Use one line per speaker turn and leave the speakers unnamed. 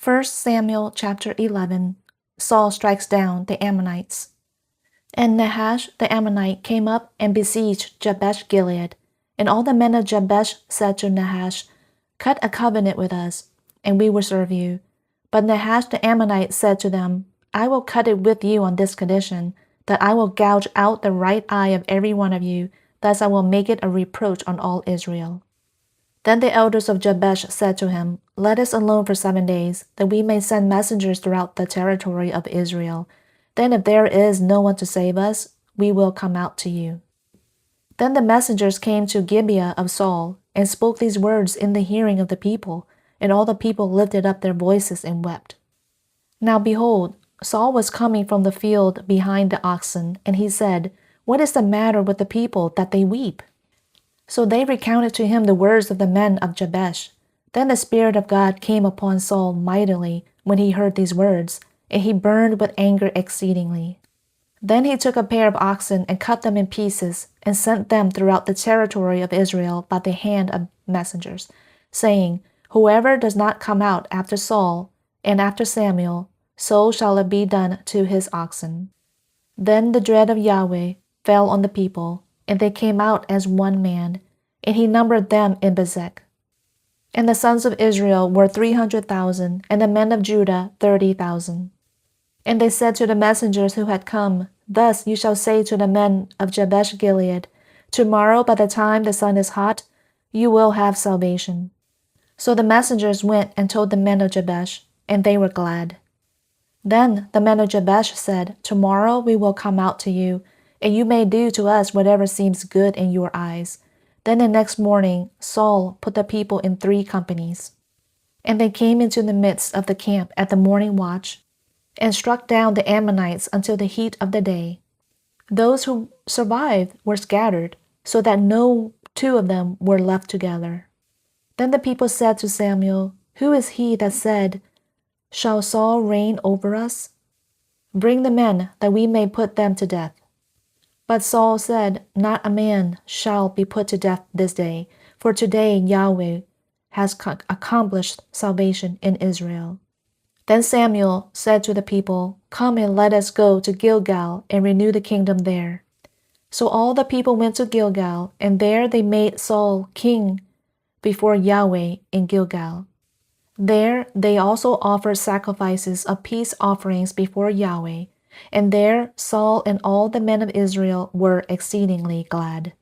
1 Samuel chapter 11. Saul strikes down the Ammonites. And Nahash the Ammonite came up and besieged Jabesh-Gilead. And all the men of Jabesh said to Nahash, "Cut a covenant with us, and we will serve you." But Nahash the Ammonite said to them, "I will cut it with you on this condition, that I will gouge out the right eye of every one of you, thus I will make it a reproach on all Israel." Then the elders of Jabesh said to him, "Let us alone for 7 days, that we may send messengers throughout the territory of Israel. Then if there is no one to save us, we will come out to you." Then the messengers came to Gibeah of Saul, and spoke these words in the hearing of the people, and all the people lifted up their voices and wept. Now behold, Saul was coming from the field behind the oxen, and he said, "What is the matter with the people that they weep?" So they recounted to him the words of the men of Jabesh. Then the Spirit of God came upon Saul mightily when he heard these words, and he burned with anger exceedingly. Then he took a pair of oxen and cut them in pieces, and sent them throughout the territory of Israel by the hand of messengers, saying, "Whoever does not come out after Saul and after Samuel, so shall it be done to his oxen." Then the dread of Yahweh fell on the people, and they came out as one man, and he numbered them in Bezek. And the sons of Israel were 300,000, and the men of Judah 30,000. And they said to the messengers who had come, "Thus you shall say to the men of Jabesh-Gilead, Tomorrow by the time the sun is hot, you will have salvation." So the messengers went and told the men of Jabesh, and they were glad. Then the men of Jabesh said, "Tomorrow we will come out to you, and you may do to us whatever seems good in your eyes." Then the next morning Saul put the people in 3 companies. And they came into the midst of the camp at the morning watch, and struck down the Ammonites until the heat of the day. Those who survived were scattered, so that no 2 of them were left together. Then the people said to Samuel, "Who is he that said, 'Shall Saul reign over us?' Bring the men, that we may put them to death." But Saul said, "Not a man shall be put to death this day, for today Yahweh has accomplished salvation in Israel." Then Samuel said to the people, "Come and let us go to Gilgal and renew the kingdom there." So all the people went to Gilgal, and there they made Saul king before Yahweh in Gilgal. There they also offered sacrifices of peace offerings before Yahweh, and there Saul and all the men of Israel were exceedingly glad.